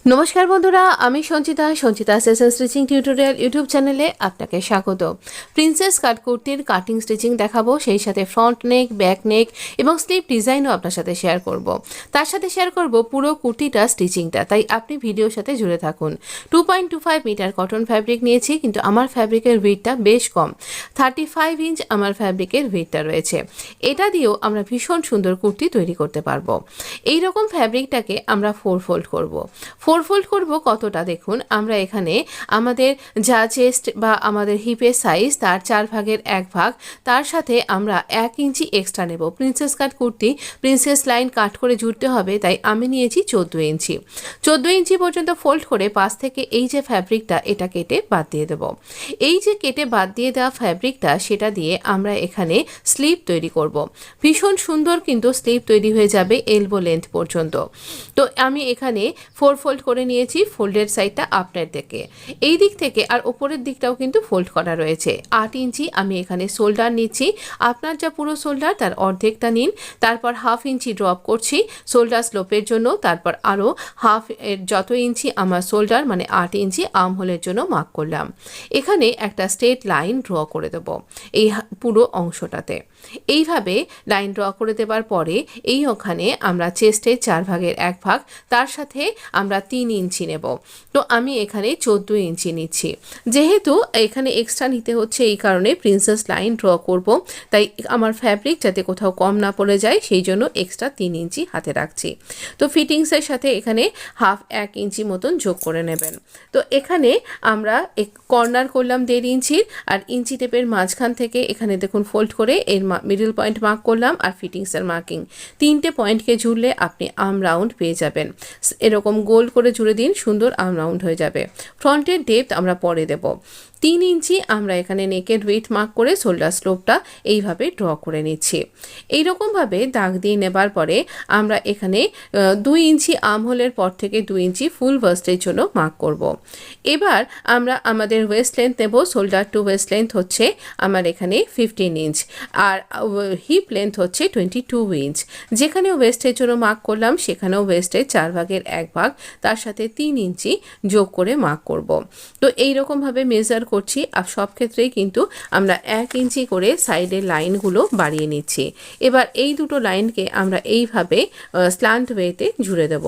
नमस्कार बंधुरा आमी संचिता संचिता सेशन स्टिचिंग टिউটোরিয়াল यूट्यूब चैनेले आपनाके स्वागत। प्रिंसेस काट कुर्तिर काटिंग स्टिचिंग देखाबो, सेई साथे फ्रंट नेक बैक नेक एबं स्लीव डिजाइनও आपनार साथे शेयर करब। तार साथे शेयर करब पुरो कुर्तिटा स्टिचिंगटा, ताई आपनि भिडियोर साथे जुड़े थाकुन। 2.25 मीटार कटन फैब्रिक निয়েছি, কিন্তু আমার ফ্যাব্রিকের ওয়েটটা বেশ কম। 35 ইঞ্চ আমার ফ্যাব্রিকের ওয়েটটা রয়েছে। এটা দিয়েও আমরা ভীষণ সুন্দর কুর্তি তৈরি করতে পারবো। এই রকম ফ্যাব্রিকটাকে আমরা 4 ফোল্ড করব। 4 ফোল্ড করব কতটা দেখুন, আমরা এখানে আমাদের যা চেস্ট বা আমাদের হিপের সাইজ তার 4 ভাগের 1 ভাগ, তার সাথে আমরা 1 ইঞ্চি এক্সট্রা নেব। Princess cut kurti princess line cut করে জুড়তে হবে, তাই আমি নিয়েছি 14 ইঞ্চি। 14 ইঞ্চি পর্যন্ত ফোল্ড করে পাশ থেকে এই যে ফ্যাব্রিকটা এটা কেটে বাদ দিয়ে দেব। এই যে কেটে বাদ দিয়ে দেওয়া ফ্যাব্রিকটা সেটা দিয়ে আমরা এখানে স্লিভ তৈরি করব। ভীষণ সুন্দর কিন্তু স্লিভ তৈরি হয়ে যাবে এলবো লেন্থ পর্যন্ত। তো আমি এখানে 4 ফোল্ড করে নিয়েছি, ফোল্ডের সাইডটা আপনার দিকে এই দিক থেকে, আর উপরের দিকটাও কিন্তু ফোল্ড করা রয়েছে। 8 ইঞ্চি আমি এখানে শোল্ডার নিচ্ছি। আপনার যা পুরো শোল্ডার তার অর্ধেকটা নিন, তারপর হাফ ইঞ্চি ড্রপ করছি শোল্ডার স্লোপের জন্য, তারপর আরও হাফ এর যত ইঞ্চি আমার শোল্ডার মানে 8 ইঞ্চি আর্ম হোলের জন্য মার্ক করলাম। এখানে একটা স্ট্রেট লাইন ড্র করে দেব এই পুরো অংশটাতে। এইভাবে লাইন ড্র করে দেবার পরে এই ওখানে আমরা চেস্টের 4 ভাগের 1 ভাগ, তার সাথে আমরা 3 ইঞ্চি নেব। তো আমি এখানে 14 ইঞ্চি নিচ্ছি। যেহেতু এখানে এক্সট্রা নিতে হচ্ছে এই কারণে প্রিন্সেস লাইন ড্র করব, তাই আমার ফ্যাব্রিক যাতে কোথাও কম না পড়ে যায় সেই জন্য এক্সট্রা 3 ইঞ্চি হাতে রাখছি। তো ফিটিংসের সাথে এখানে হাফ 1 ইঞ্চি মতন যোগ করে নেবেন। তো এখানে আমরা কর্নার করলাম 1.5 ইঞ্চির, আর ইঞ্চি টেপের মাঝখান থেকে এখানে দেখুন ফোল্ড করে এর মিডল পয়েন্ট মার্ক করলাম, আর ফিটিংসের মার্কিং 3টে পয়েন্টকে জুড়লে আপনি আর্ম রাউন্ড পেয়ে যাবেন। এরকম গোল করে জুড়ে দিন, সুন্দর আর্ম রাউন্ড হয়ে যাবে। ফ্রন্টের ডেপথ আমরা পরে দেব 3 ইঞ্চি। আমরা এখানে নেকের ওয়েট মার্ক করে শোল্ডার স্লোপটা এইভাবে ড্র করে নিচ্ছি। এইরকমভাবে দাগ দিয়ে নেবার পরে আমরা এখানে 2 ইঞ্চি আর্ম হোলের পর থেকে 2 ইঞ্চি ফুল ওয়েস্টের জন্য মার্ক করব। এবার আমরা আমাদের ওয়েস্ট লেন্থ নেব। শোল্ডার টু ওয়েস্ট লেন্থ হচ্ছে আমার এখানে 15 ইঞ্চ, আর হিপ লেন্থ হচ্ছে 22 ইঞ্চ। যেখানে ওয়েস্টের জন্য মার্ক করলাম সেখানেও ওয়েস্টের 4 ভাগের 1 ভাগ, তার সাথে 3 ইঞ্চি যোগ করে মার্ক করব। তো এইরকমভাবে মেজার করছি, আর সব ক্ষেত্রেই কিন্তু আমরা 1 ইঞ্চি করে সাইডের লাইনগুলো বাড়িয়ে নিচ্ছি। এবার এই দুটো লাইনকে আমরা এইভাবে স্ল্যান্ট ওয়েতে জুড়ে দেব।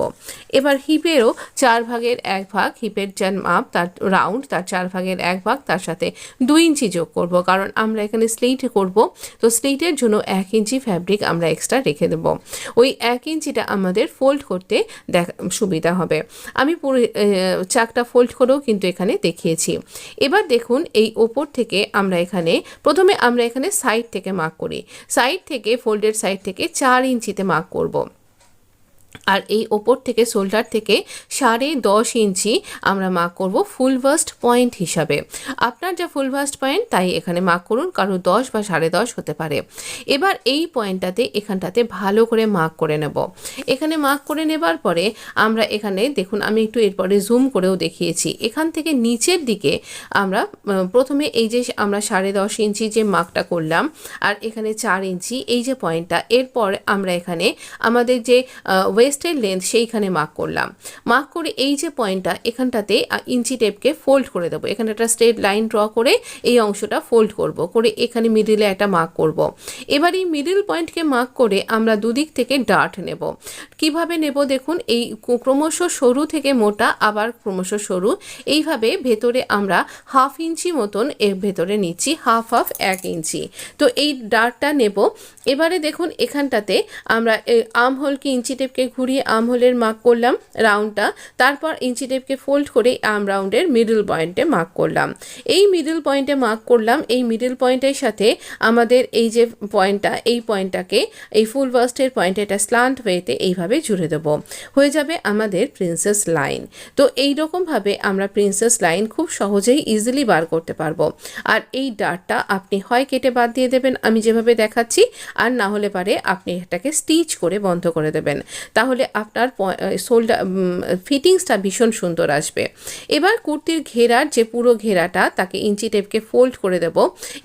এবার হিপেরও 4 ভাগের 1 ভাগ, হিপের যে মাপ তার রাউন্ড তার 4 ভাগের 1 ভাগ, তার সাথে 2 ইঞ্চি যোগ করব, কারণ আমরা এখানে স্লিট করব। তো স্লিটের জন্য 1 ইঞ্চি ফ্যাব্রিক আমরা এক্সট্রা রেখে দেব। ওই 1 ইঞ্চিটা আমাদের ফোল্ড করতে সুবিধা হবে। আমি পুরো চাকটা ফোল্ড করেও কিন্তু এখানে দেখিয়েছি। এবার দেখুন এই ওপর থেকে আমরা এখানে প্রথমে আমরা এখানে সাইড থেকে মার্ক করি। সাইড থেকে ফোল্ডের সাইড থেকে 4 ইঞ্চিতে মার্ক করব, আর এই ওপর থেকে শোল্ডার থেকে 10.5 ইঞ্চি আমরা মার্ক করব ফুল বাস্ট পয়েন্ট হিসাবে। আপনার যা ফুল বাস্ট পয়েন্ট তাই এখানে মার্ক করুন, কারো 10 বা 10.5 হতে পারে। এবার এই পয়েন্টটাতে এখানটাতে ভালো করে মার্ক করে নেব। এখানে মার্ক করে নেবার পরে আমরা এখানে দেখুন, আমি একটু এরপরে জুম করেও দেখিয়েছি। এখান থেকে নিচের দিকে আমরা প্রথমে এই যে আমরা 10.5 ইঞ্চি যে মার্কটা করলাম, আর এখানে 4 ইঞ্চি এই যে পয়েন্টটা, এরপর আমরা এখানে আমাদের যে ওয়েস্টের লেন্থ সেইখানে মার্ক করলাম। মার্ক করে এই যে পয়েন্টটা এখানটাতে ইঞ্চি টেপকে ফোল্ড করে দেবো। এখানে একটা স্ট্রেট লাইন ড্র করে এই অংশটা ফোল্ড করব, করে এখানে মিডিলে একটা মার্ক করব। এবার এই মিডিল পয়েন্টকে মার্ক করে আমরা দুদিক থেকে ডার্ট নেব। কিভাবে নেব দেখুন, এই ক্রমশ সরু থেকে মোটা আবার ক্রমশ সরু, এইভাবে ভেতরে আমরা হাফ ইঞ্চি মতন এর ভেতরে নিচ্ছি, হাফ 1 ইঞ্চি। তো এই ডার্টটা নেব। এবারে দেখুন এখানটাতে আমরা আর্ম হোলকে ইঞ্চি টেপকে ঘুরিয়ে আর্ম হোলের মার্ক করলাম রাউন্ডটা, তারপর ইঞ্চি টেপকে ফোল্ড করে আর্ম রাউন্ডের মিডল পয়েন্টে মার্ক করলাম। এই মিডল পয়েন্টে মার্ক করলাম, এই মিডল পয়েন্টের সাথে আমাদের এই যে পয়েন্টটা, এই পয়েন্টটাকে এই ফুল বাস্টের পয়েন্টে এটা স্ল্যান্ট ওয়েতে এইভাবে জুড়ে দেব। হয়ে যাবে আমাদের প্রিন্সেস লাইন। তো এই রকমভাবে আমরা প্রিন্সেস লাইন খুব সহজেই ইজিলি বার করতে পারবো। আর এই ডার্টটা আপনি হয় কেটে বাদ দিয়ে দেবেন আমি যেভাবে দেখাচ্ছি, আর না হলে পারে আপনি এটাকে স্টিচ করে বন্ধ করে দেবেন। তাহলে আপনার শোল্ডার ফিটিংসটা ভীষণ সুন্দর আসবে। এবার কুর্তির ঘেরার যে পুরো ঘেরাটা তাকে ইঞ্চি টেপকে ফোল্ড করে দেব।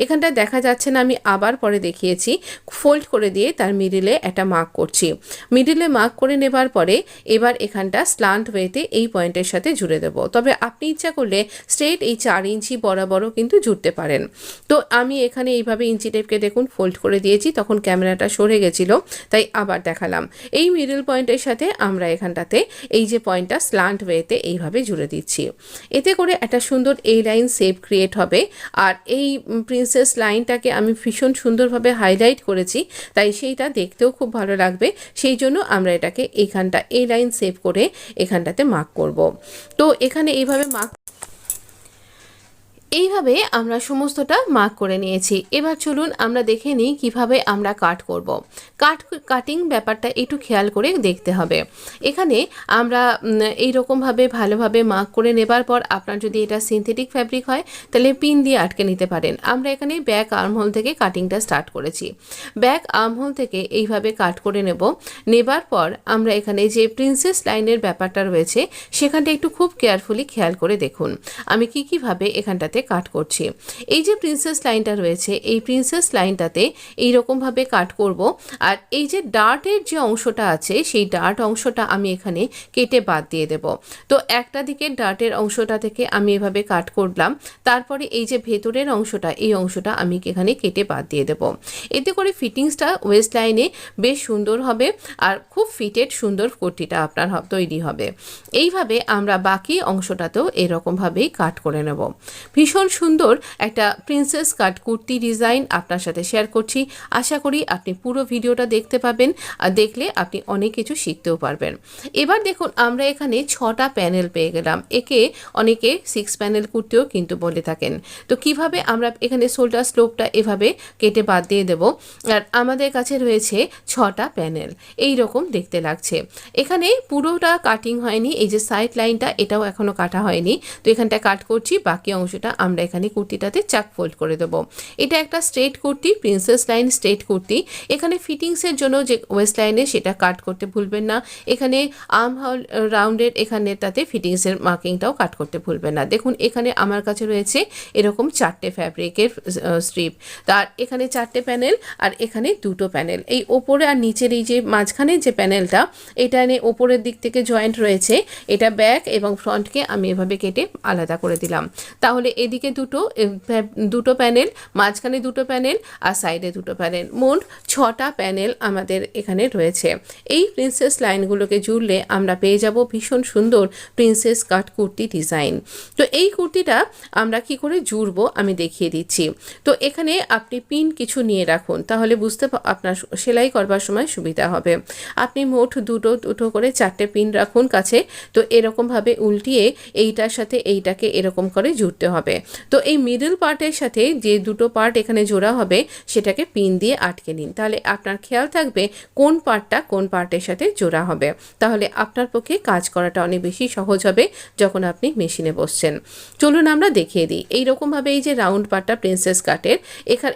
এখানটা দেখা যাচ্ছে না, আমি আবার পরে দেখিয়েছি। ফোল্ড করে দিয়ে তার মিডিলে একটা মার্ক করছি। মিডিলে মার্ক করে নেবার পরে এবার এখানটা স্ল্যান্ট ওয়েতে এই পয়েন্টের সাথে জুড়ে দেব। তবে আপনি ইচ্ছা করলে স্ট্রেট এই 4 ইঞ্চি বরাবরও কিন্তু জুড়তে পারেন। তো আমি এখানে এইভাবে ইঞ্চি টেপকে দেখুন ফোল্ড করে দিয়েছি, তখন ক্যামেরাটা সরে গেছিল তাই আবার দেখালাম। এই মিডল পয়েন্টের সাথে আমরা এখানটাতে এই যে পয়েন্টটা স্ল্যান্ট ওয়েতে এইভাবে জুড়ে দিচ্ছি। এতে করে একটা সুন্দর এই লাইন শেপ ক্রিয়েট হবে। আর এই প্রিন্সেস লাইনটাকে আমি ভীষণ সুন্দরভাবে হাইলাইট করেছি, তাই সেইটা দেখতেও খুব ভালো লাগবে। সেই জন্য আমরা এটাকে এইখানটা এই লাইন শেপ করে এখানটাতে মার্ক করব। তো এখানে এইভাবে এইভাবে আমরা সমস্তটা মার্ক করে নিয়েছি। এবার চলুন আমরা দেখে নিই কীভাবে আমরা কাট করব। কাটিং ব্যাপারটা একটু খেয়াল করে দেখতে হবে। এখানে আমরা এইরকমভাবে ভালোভাবে মার্ক করে নেবার পর আপনার যদি এটা সিনথেটিক ফ্যাব্রিক হয় তাহলে পিন দিয়ে আটকে নিতে পারেন। আমরা এখানে ব্যাক আর্মহোল থেকে কাটিংটা স্টার্ট করেছি। ব্যাক আর্মহোল থেকে এইভাবে কাট করে নেবার পর আমরা এখানে যে প্রিন্সেস লাইনের ব্যাপারটা রয়েছে সেখানটা একটু খুব কেয়ারফুলি খেয়াল করে দেখুন আমি কীভাবে এখানটাতে কাট করছি। এই যে প্রিন্সেস লাইনটা রয়েছে এই প্রিন্সেস লাইনটাতে এইরকমভাবে কাট করব। আর এই যে ডার্টের যে অংশটা আছে সেই ডার্ট অংশটা আমি এখানে কেটে বাদ দিয়ে দেব। তো একটা দিকের ডার্টের অংশটা থেকে আমি এভাবে কাট করলাম, তারপরে এই যে ভেতরের অংশটা এই অংশটা আমি এখানে কেটে বাদ দিয়ে দেব। এতে করে ফিটিংসটা ওয়েস্ট লাইনে বেশ সুন্দর হবে আর খুব ফিটেড সুন্দর কুর্তিটা আপনার তৈরি হবে। এইভাবে আমরা বাকি অংশটাতেও এরকমভাবেই কাট করে নেব। ভীষণ সুন্দর একটা প্রিন্সেস কাট কুর্তি ডিজাইন আপনার সাথে শেয়ার করছি। আশা করি আপনি পুরো ভিডিওটা দেখতে পাবেন, আর দেখলে আপনি অনেক কিছু শিখতেও পারবেন। এবার দেখুন আমরা এখানে 6টা প্যানেল পেয়ে গেলাম। একে অনেকে 6 প্যানেল কুর্তিও কিন্তু বলে থাকেন। তো কিভাবে আমরা এখানে শোল্ডার স্লোপটা এভাবে কেটে বাদ দিয়ে দেব। আর আমাদের কাছে রয়েছে 6টা প্যানেল, এই রকম দেখতে লাগছে। এখানে পুরোটা কাটিং হয়নি, এই যে সাইড লাইনটা এটাও এখনো কাটা হয়নি। তো এখানটা কাট করছি, বাকি অংশটা আমরা এখানে কুর্তিটাতে চাক ফোল্ড করে দেবো। এটা একটা straight kurti, princess line straight kurti. এখানে ফিটিংসের জন্য যে ওয়েস্ট লাইনে সেটা কাট করতে ভুলবেন না। এখানে আর্ম হোল রাউন্ডের এখানেটাতে ফিটিংসের মার্কিংটাও কাট করতে ভুলবেন না। দেখুন এখানে আমার কাছে রয়েছে এরকম 4টে ফ্যাব্রিকের স্ট্রিপ, তার এখানে 4টে প্যানেল আর এখানে 2টো প্যানেল। এই ওপরে আর নিচের এই যে মাঝখানের যে প্যানেলটা এটা এনে ওপরের দিক থেকে জয়েন্ট রয়েছে, এটা ব্যাক এবং ফ্রন্টকে আমি এভাবে কেটে আলাদা করে দিলাম। তাহলে এদিকে দুটো প্যানেল, মাঝখানে 2টো প্যানেল আর সাইডে 2টো প্যানেল, মোট 6টা প্যানেল আমাদের এখানে রয়েছে। এই প্রিন্সেস লাইনগুলোকে জুড়লে আমরা পেয়ে যাব ভীষণ সুন্দর প্রিন্সেস কাট কুর্তি ডিজাইন। তো এই কুর্তিটা আমরা কি করে জুড়বো আমি দেখিয়ে দিচ্ছি। তো এখানে আপনি পিন কিছু নিয়ে রাখুন, তাহলে আপনার সেলাই করবার সময় সুবিধা হবে। আপনি মোট দুটো করে 4টে পিন রাখুন কাছে। তো এরকমভাবে উল্টিয়ে এইটার সাথে এইটাকে এরকম করে জুড়তে হবে। তো এই মিডল পার্টের সাথে যে 2টো পার্ট এখানে জোড়া হবে সেটাকে পিন দিয়ে আটকে নিন, তাহলে আপনার খেয়াল থাকবে কোন পার্টটা কোন পার্টের সাথে জোড়া হবে। তাহলে আপনার পক্ষে কাজ করাটা অনেক বেশি সহজ হবে যখন আপনি মেশিনে বসছেন। চলুন আমরা দেখিয়ে দিই। এইরকমভাবে এই যে রাউন্ড পার্টটা প্রিন্সেস কাটের,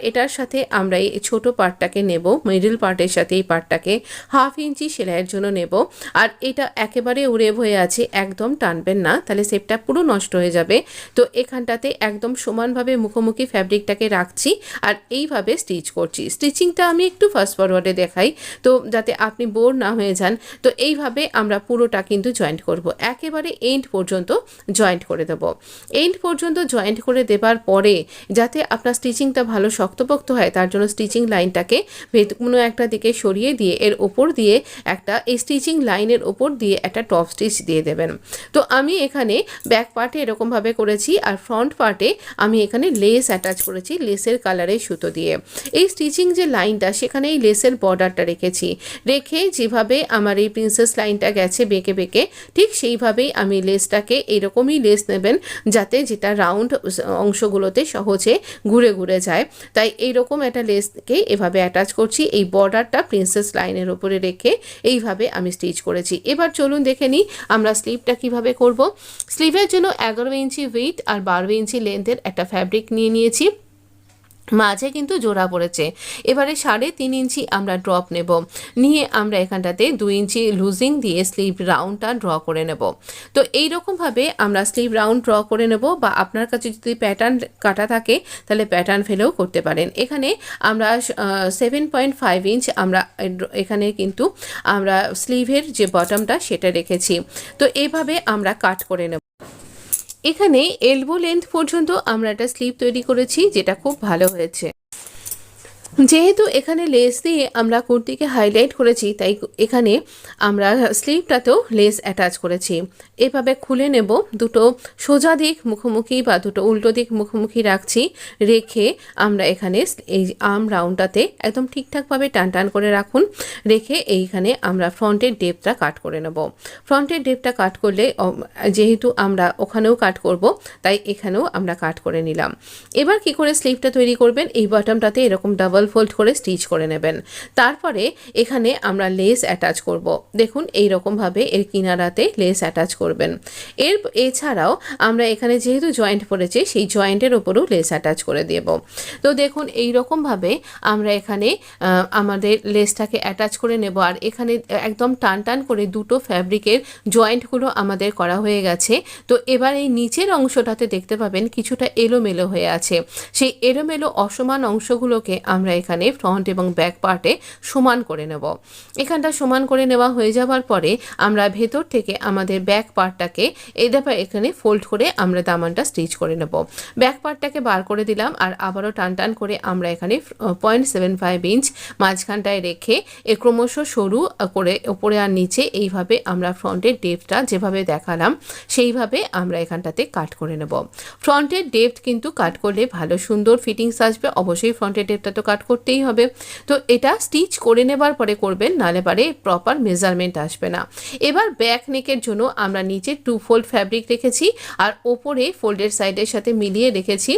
এটার সাথে আমরা এই ছোট পার্টটাকে নেব, মিডল পার্টের সাথে এই পার্টটাকে 1/2 ইঞ্চি সেলাইয়ের জন্য নেব। আর এটা একেবারে উড়েব হয়ে আছে, একদম টানবেন না, তাহলে শেপটা পুরো নষ্ট হয়ে যাবে। তো এখানটাতে একদম সমানভাবে মুখোমুখি ফ্যাব্রিকটাকে রাখছি আর এইভাবে স্টিচ করছি। স্টিচিংটা আমি একটু ফাস্ট ফরওয়ার্ডে দেখাই তো যাতে আপনি বোর না হয়ে যান। তো এইভাবে আমরা পুরোটা কিন্তু জয়েন্ট করব, একেবারে এন্ড পর্যন্ত জয়েন্ট করে দেব। এন্ড পর্যন্ত জয়েন্ট করে দেবার পরে যাতে আপনার স্টিচিংটা ভালো শক্তপোক্ত হয় তার জন্য স্টিচিং লাইনটাকে কোনো একটা দিকে সরিয়ে দিয়ে এর ওপর দিয়ে এই স্টিচিং লাইনের ওপর দিয়ে একটা টপ স্টিচ দিয়ে দেবেন। তো আমি এখানে ব্যাক পার্টে এরকমভাবে করেছি আর ফ্রন্ট পার্টে আমি এখানে লেস অ্যাটাচ করেছি লেসের কালারের সুতো দিয়ে। এই স্টিচিং যে লাইনটা সেখানে এই লেসের বর্ডারটা রেখে যেভাবে আমার এই প্রিন্সেস লাইনটা গেছে বেঁকে বেঁকে ঠিক সেইভাবেই আমি লেসটাকে এরকমই লেস নেবেন যাতে যেটা রাউন্ড অংশগুলোতে সহজে ঘুরে ঘুরে যায়। তাই এইরকম একটা লেসকে এভাবে অ্যাটাচ করছি, এই বর্ডারটা প্রিন্সেস লাইনের উপরে রেখে এইভাবে আমি স্টিচ করেছি। এবার চলুন দেখে নিই আমরা স্লিভটা কিভাবে করব। স্লিভের জন্য 11 ইঞ্চি উইডথ আর 12 ইঞ্চি লেন্থের একটা ফ্যাব্রিক নিয়ে নিয়েছি। মাঝে কিন্তু জোড়া পড়েছে। এবারে 3.5 ইঞ্চি আমরা ড্রপ নেব, নিয়ে আমরা এখানটাতে 2 ইঞ্চি লুজিং দিয়ে স্লিভ রাউন্ডটা ড্র করে নেব। তো এইরকমভাবে আমরা স্লিভ রাউন্ড ড্র করে নেব, বা আপনার কাছে যদি প্যাটার্ন কাটা থাকে তাহলে প্যাটার্ন ফেলেও করতে পারেন। এখানে আমরা 7.5 ইঞ্চ আমরা এখানে কিন্তু আমরা স্লিভের যে বটমটা সেটা রেখেছি। তো এইভাবে আমরা কাট করে নেব। এখানে এলবো লেন্থ পর্যন্ত আমরা একটা স্লিভ তৈরি করেছি, যেটা খুব ভালো হয়েছে। যেহেতু এখানে লেস দিয়ে আমরা কুর্তিকে হাইলাইট করেছি, তাই এখানে আমরা স্লিভটাতেও লেস অ্যাটাচ করেছি। এভাবে খুলে নেব, দুটো সোজা দিক মুখোমুখি বা দুটো উল্টো দিক মুখোমুখি রাখছি, রেখে আমরা এখানে এই আর্ম রাউন্ডটাতে একদম ঠিকঠাকভাবে টান টান করে রাখুন, রেখে এইখানে আমরা ফ্রন্টের ডেপটা কাট করে নেব। ফ্রন্টের ডেপটা কাট করলে যেহেতু আমরা ওখানেও কাট করব, তাই এখানেও আমরা কাট করে নিলাম। এবার কি করে স্লিভটা তৈরি করবেন, এই বটমটাতে এরকম ডাবল ফোল্ড করে স্টিচ করে নেবেন। তারপরে এখানে আমরা লেস অ্যাটাচ করব। দেখুন এই রকমভাবে এর কিনারাতে লেস অ্যাটাচ করবেন। এছাড়াও আমরা এখানে যেহেতু জয়েন্ট পড়েছে, সেই জয়েন্টের ওপরও লেস অ্যাটাচ করে দেব। তো দেখুন এই রকমভাবে আমরা এখানে আমাদের লেসটাকে অ্যাটাচ করে নেব। আর এখানে একদম টান টান করে দুটো ফ্যাব্রিকের জয়েন্টগুলো আমাদের করা হয়ে গেছে। তো এবার এই নিচের অংশটাতে দেখতে পাবেন কিছুটা এলোমেলো হয়ে আছে। সেই এলোমেলো অসমান অংশগুলোকে আমরা এখানে ফ্রন্ট এবং ব্যাক পার্টে সমান করে নেব। এখানটা সমান করে নেওয়া হয়ে যাওয়ার পরে আমরা ভেতর থেকে আমাদের ব্যাক পার্টটাকে এখানে ফোল্ড করে আমরা দামানটা স্টিচ করে নেব। ব্যাক পার্টটাকে বার করে দিলাম, আর আবারও টান টান করে আমরা এখানে 0.75 ইঞ্চ মাঝখানটায় রেখে ক্রমশ সরু করে ওপরে আর নিচে এইভাবে আমরা ফ্রন্টের ডেপথটা যেভাবে দেখালাম সেইভাবে আমরা এখানটাতে কাট করে নেব। ফ্রন্টের ডেপথ কিন্তু কাট করলে ভালো সুন্দর ফিটিংস আসবে। অবশ্যই ফ্রন্টের ডেপথটা তো কাট করতেই হবে। তো এটা স্টিচ করে নেবার পরে করবেন, নালে পারে প্রপার মেজারমেন্ট আসবে না। এবার ব্যাক নেকের জন্য আমরা নিচে 2 ফোল্ড ফ্যাব্রিক রেখেছি, আর ওপরে ফোল্ডের সাইডের সাথে মিলিয়ে রেখেছি।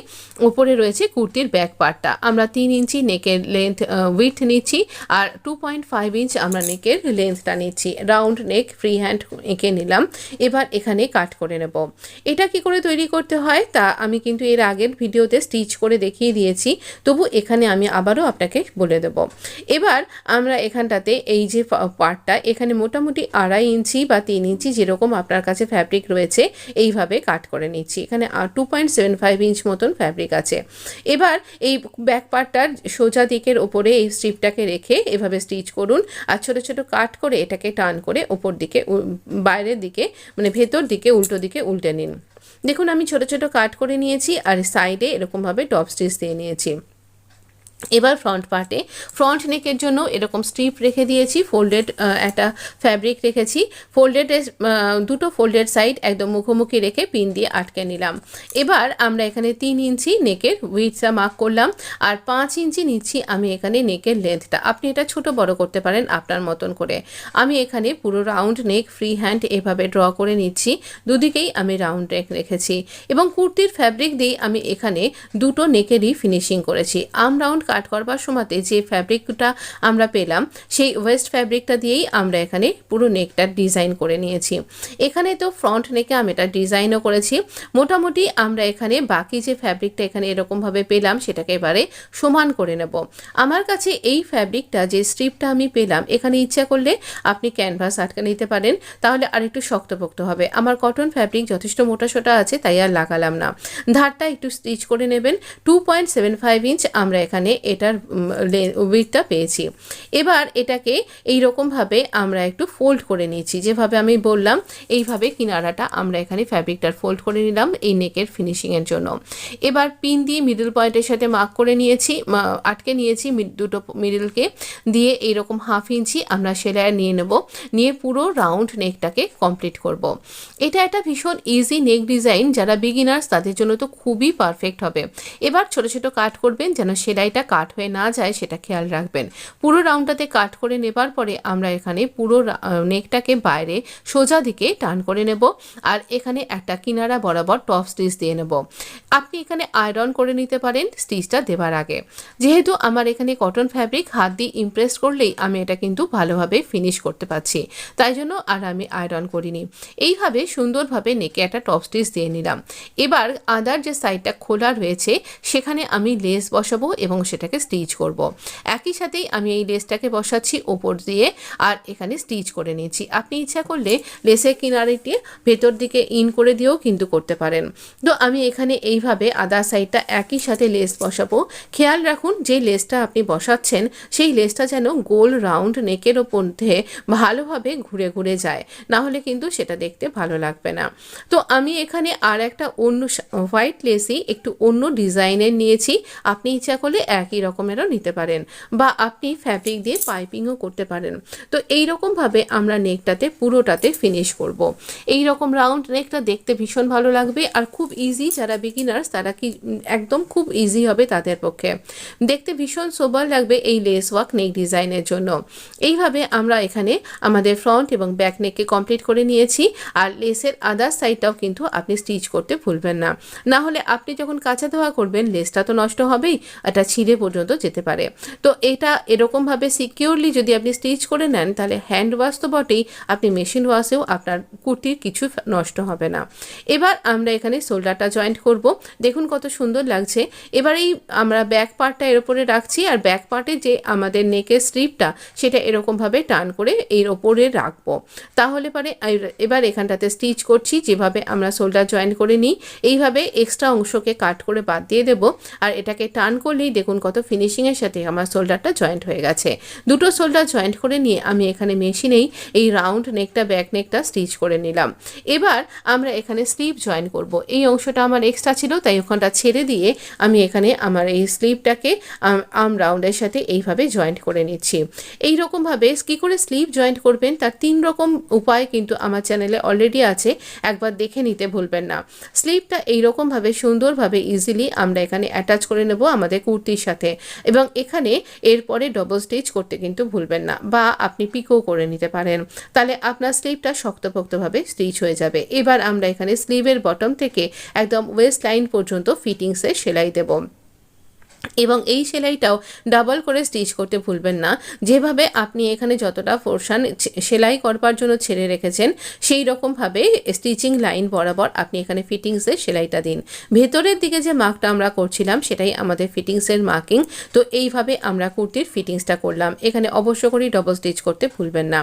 ওপরে রয়েছে কুর্তির ব্যাক পার্টটা। আমরা 3 ইঞ্চি নেকের লেন্থ উইথ নিচ্ছি, আর 2.5 ইঞ্চ আমরা নেকের লেন্থটা নিচ্ছি। রাউন্ড নেক ফ্রি হ্যান্ড এঁকে নিলাম। এবার এখানে কাট করে নেব। এটা কি করে তৈরি করতে হয় তা আমি কিন্তু এর আগের ভিডিওতে স্টিচ করে দেখিয়ে দিয়েছি, তবু এখানে আমি আবারও আপনাকে বলে দেব। এবার আমরা এখানটাতে এই যে পার্টটা এখানে মোটামুটি 2.5 ইঞ্চি বা 3 ইঞ্চি যেরকম আপনার কাছে ফ্যাব্রিক রয়েছে এইভাবে কাট করে নিচ্ছি। এখানে 2.75 ইঞ্চ মতন ফ্যাব্রিক আছে। এবার এই ব্যাক পার্টটার সোজা দিকের ওপরে এই স্ট্রিপটাকে রেখে এভাবে স্টিচ করুন, আর ছোট ছোট কাট করে এটাকে টান করে ওপর দিকে বাইরের দিকে মানে ভেতর দিকে উল্টো দিকে উল্টে নিন। দেখুন আমি ছোট ছোট কাট করে নিয়েছি, আর সাইডে এরকমভাবে টপ স্টিচ দিয়ে নিয়েছি। এবার ফ্রন্ট পার্টে ফ্রন্ট নেকের জন্য এরকম স্ট্রিপ রেখে দিয়েছি, ফোল্ডেড একটা ফ্যাব্রিক রেখেছি। ফোল্ডেডের দুটো ফোল্ডেড সাইড একদম মুখোমুখি রেখে পিন দিয়ে আটকে নিলাম। এবার আমরা এখানে 3 ইঞ্চি নেকের উইডথটা মার্ক করলাম, আর 5 ইঞ্চি নিচ্ছি আমি এখানে নেকের লেন্থটা। আপনি এটা ছোট বড় করতে পারেন আপনার মতন করে। আমি এখানে পুরো রাউন্ড নেক ফ্রি হ্যান্ড এভাবে ড্র করে নিচ্ছি। দুদিকেই আমি রাউন্ড নেক রেখেছি, এবং কুর্তির ফ্যাব্রিক দিয়ে আমি এখানে দুটো নেকেরই ফিনিশিং করেছি। আর্ম রাউন্ড কাট করবার সময়তে যে ফ্যাব্রিকটা আমরা পেলাম সেই ওয়েস্ট ফ্যাব্রিকটা দিয়েই আমরা এখানে পুরো নেকটা ডিজাইন করে নিয়েছি। এখানে তো ফ্রন্ট নেকে আমি এটা ডিজাইনও করেছি। মোটামুটি আমরা এখানে বাকি যে ফ্যাব্রিকটা এখানে এরকমভাবে পেলাম সেটাকে এবারে সমান করে নেব। আমার কাছে এই ফ্যাব্রিকটা যে স্ট্রিপটা আমি পেলাম, এখানে ইচ্ছা করলে আপনি ক্যানভাস আটকে নিতে পারেন, তাহলে আর একটু শক্তপোক্ত হবে। আমার কটন ফ্যাব্রিক যথেষ্ট মোটাসোটা আছে, তাই আর লাগালাম না। ধারটা একটু স্টিচ করে নেবেন। 2.75 ইঞ্চ আমরা এখানে এটার উইডথটা পেয়েছি। এবার এটাকে এই রকমভাবে আমরা একটু ফোল্ড করে নিয়েছি, যেভাবে আমি বললাম এইভাবে কিনারাটা আমরা এখানে ফ্যাব্রিকটার ফোল্ড করে নিলাম এই নেকের ফিনিশিংয়ের জন্য। এবার পিন দিয়ে মিডল পয়েন্টের সাথে মার্ক করে নিয়েছি, আটকে নিয়েছি দুটো মিডলকে দিয়ে এইরকম 1/2 ইঞ্চি আমরা সেলাই নিয়ে নেব, নিয়ে পুরো রাউন্ড নেকটাকে কমপ্লিট করব। এটা একটা ভীষণ ইজি নেক ডিজাইন, যারা বিগিনার্স তাদের জন্য তো খুবই পারফেক্ট হবে। এবার ছোট ছোট কাট করবেন যেন সেলাইটা কাট হয়ে না যায় সেটা খেয়াল রাখবেন। পুরো রাউন্ডটাতে কাট করে নেবার পরে আমরা এখানে পুরো নেকটাকে বাইরে সোজা দিকে টার্ন করে নেব আর এখানে একটা কিনারা বরাবর টপ স্টিচ দিয়ে নেব। আপনি এখানে আয়রন করে নিতে পারেন স্টিচটা দেবার আগে। যেহেতু আমার এখানে কটন ফ্যাব্রিক, হাত দিয়ে ইমপ্রেস করলেই আমি এটা কিন্তু ভালোভাবে ফিনিশ করতে পারছি, তাই জন্য আর আমি আয়রন করিনি। এইভাবে সুন্দরভাবে নেকে একটা টপ স্টিচ দিয়ে নিলাম। এবার আদার যে সাইডটা খোলা রয়েছে সেখানে আমি লেস বসাবো এবং সেটাকে স্টিচ করব। একই সাথেই আমি এই লেসটাকে বসাচ্ছি ওপর দিয়ে আর এখানে স্টিচ করে নিচ্ছি। আপনি ইচ্ছা করলে লেসের কিনারিটি ভেতর দিকে ইন করে দিয়েও কিন্তু করতে পারেন। তো আমি এখানে এইভাবে আদার সাইডটা একই সাথে লেস বসাবো। খেয়াল রাখুন যে লেসটা আপনি বসাচ্ছেন সেই লেসটা যেন গোল রাউন্ড নেকের ওপর দিয়ে ভালোভাবে ঘুরে ঘুরে যায়, না হলে কিন্তু সেটা দেখতে ভালো লাগবে না। তো আমি এখানে আর একটা অন্য হোয়াইট লেসই একটু অন্য ডিজাইনের নিয়েছি। আপনি ইচ্ছা করলে একই রকমেরও নিতে পারেন বা আপনি ফ্যাব্রিক দিয়ে পাইপিংও করতে পারেন। তো এইরকমভাবে আমরা নেকটাতে পুরোটাতে ফিনিশ করব। এই রকম রাউন্ড নেকটা দেখতে ভীষণ ভালো লাগবে আর খুব ইজি। যারা বিগিনার্স তারা কি একদম খুব ইজি হবে তাদের পক্ষে, দেখতে ভীষণ সোবার লাগবে এই লেস ওয়ার্ক নেক ডিজাইনের জন্য। এইভাবে আমরা এখানে আমাদের ফ্রন্ট এবং ব্যাক নেককে কমপ্লিট করে নিয়েছি। আর লেসের আদার সাইডটাও কিন্তু আপনি স্টিচ করতে ভুলবেন না, না হলে আপনি যখন কাঁচা ধোয়া করবেন লেসটা তো নষ্ট হবেই, এটা ছিঁড়ে পর্যন্ত যেতে পারে। তো এটা এরকমভাবে সিকিউরলি যদি আপনি স্টিচ করে নেন তাহলে হ্যান্ড ওয়াশ তো বটেই, আপনি মেশিন ওয়াশেও আপনার কুর্তির কিছু নষ্ট হবে না। এবার আমরা এখানে শোল্ডারটা জয়েন্ট করব। দেখুন কত সুন্দর লাগছে। এবার এই আমরা ব্যাক পার্টটা এর উপরে রাখছি আর ব্যাক পার্টে যে আমাদের নেকের স্লিপটা সেটা এরকমভাবে টার্ন করে এর ওপরে রাখবো। তাহলে পরে এবার এখানটাতে স্টিচ করছি যেভাবে আমরা শোল্ডার জয়েন্ট করে নিই, এইভাবে এক্সট্রা অংশকে কাট করে বাদ দিয়ে দেবো আর এটাকে টার্ন করলেই দেখুন কত ফিনিশিংয়ের সাথে আমার শোল্ডারটা জয়েন্ট হয়ে গেছে। দুটো শোল্ডার জয়েন্ট করে নিয়ে আমি এখানে মেশিনেই এই রাউন্ড নেকটা ব্যাক নেকটা স্টিচ করে নিলাম। এবার আমরা এখানে স্লিভ জয়েন করব। এই অংশটা আমার এক্সট্রা ছিল তাই ওখানটা ছেড়ে দিয়ে আমি এখানে আমার এই স্লিভটাকে আর্ম রাউন্ডের সাথে এইভাবে জয়েন্ট করে নিচ্ছি। এই রকমভাবে কী করে স্লিভ জয়েন্ট করবেন তার 3 রকম উপায় কিন্তু আমার চ্যানেলে অলরেডি আছে, একবার দেখে নিতে ভুলবেন না। স্লিভটা এইরকমভাবে সুন্দরভাবে ইজিলি আমরা এখানে অ্যাটাচ করে নেব আমাদের কুর্তির সাথে এবং এখানে এরপরে ডবল স্টিচ করতে কিন্তু ভুলবেন না, বা আপনি পিকও করে নিতে পারেন, তাহলে আপনার স্লিভটা শক্তপোক্তভাবে স্টিচ হয়ে যাবে। এবার আমরা এখানে স্লিভের বটম থেকে একদম ওয়েস্ট লাইন পর্যন্ত ফিটিংসে সেলাই দেব এবং এই সেলাইটাও ডাবল করে স্টিচ করতে ভুলবেন না। যেভাবে আপনি এখানে যতটা পোরশন সেলাই করবার জন্য ছেড়ে রেখেছেন সেই রকমভাবে স্টিচিং লাইন বরাবর আপনি এখানে ফিটিংসের সেলাইটা দিন। ভেতরের দিকে যে মার্কটা আমরা করছিলাম সেটাই আমাদের ফিটিংসের মার্কিং। তো এইভাবে আমরা কুর্তির ফিটিংসটা করলাম। এখানে অবশ্য করেই ডবল স্টিচ করতে ভুলবেন না।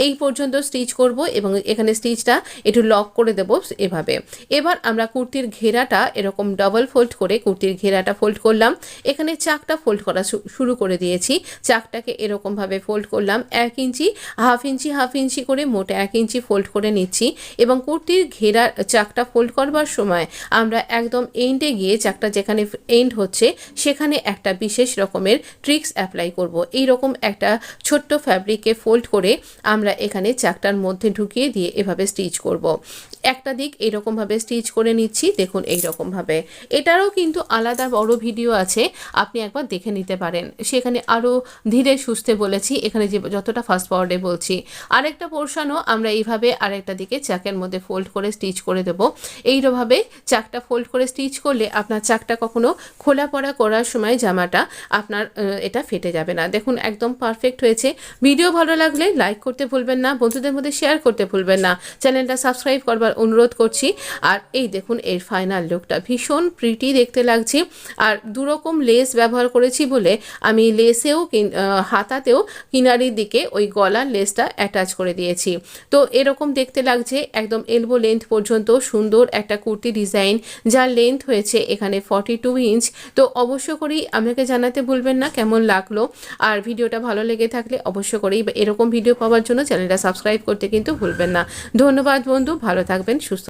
এই পর্যন্ত স্টিচ করব এবং এখানে স্টিচটা একটু লক করে দেব এভাবে। এবার আমরা কুর্তির ঘেরাটা এরকম ডবল ফোল্ড করে কুর্তির ঘেরাটা ফোল্ড করলাম। এখানে চাকটা ফোল্ড করা শুরু করে দিয়েছি। চাকটাকে এরকমভাবে ফোল্ড করলাম 1 ইঞ্চি, হাফ ইঞ্চি করে মোট 1 ইঞ্চি ফোল্ড করে নিচ্ছি এবং কুর্তির ঘেরা চাকটা ফোল্ড করবার সময় আমরা একদম এন্ডে গিয়ে চাকটা যেখানে এন্ড হচ্ছে সেখানে একটা বিশেষ রকমের ট্রিক্স অ্যাপ্লাই করব। এইরকম একটা ছোট্ট ফ্যাব্রিককে ফোল্ড করে আমরা এখানে চাকটার মধ্যে ঢুকিয়ে দিয়ে এভাবে স্টিচ করব। একটা দিক এরকমভাবে স্টিচ করে নিচ্ছি। দেখুন এইরকমভাবে। এটারও কিন্তু আলাদা বড় ভিডিও আছে, আপনি একবার দেখে নিতে পারেন। সেখানে আরও ধীরে সুস্থে বলেছি, এখানে যে যতটা ফাস্ট ফরওয়ার্ডে বলছি। আরেকটা পোর্শনও আমরা এইভাবে আরেকটা দিকে চাকের মধ্যে ফোল্ড করে স্টিচ করে দেব। এইভাবে চাকটা ফোল্ড করে স্টিচ করলে আপনার চাকটা কখনো খোলা পড়া করার সময় জামাটা আপনার এটা ফেটে যাবে না। দেখুন একদম পারফেক্ট হয়েছে। ভিডিও ভালো লাগলে লাইক করতে ভুলবেন না, বন্ধুদের মধ্যে শেয়ার করতে ভুলবেন না, চ্যানেলটা সাবস্ক্রাইব করবার অনুরোধ করছি। আর এই দেখুন এর ফাইনাল লুকটা ভীষণ প্রিটি দেখতে লাগছে। আর দুরকম লেস ব্যবহার করেছি বলে আমি লেসেও হাতাতেও কিনারির দিকে ওই গলার লেসটা অ্যাটাচ করে দিয়েছি। তো এরকম দেখতে লাগছে একদম এলবো লেন্থ পর্যন্ত সুন্দর একটা কুর্তি ডিজাইন, যার লেন্থ হয়েছে এখানে 42 ইঞ্চ। তো অবশ্য করেই আমাকে জানাতে ভুলবেন না কেমন লাগলো। আর ভিডিওটা ভালো লেগে থাকলে অবশ্য করেই এরকম ভিডিও পাওয়ার জন্য চ্যানেলটা সাবস্ক্রাইব করতে কিন্তু ভুলবেন না। ধন্যবাদ বন্ধু, ভালো থাকবেন, সুস্থ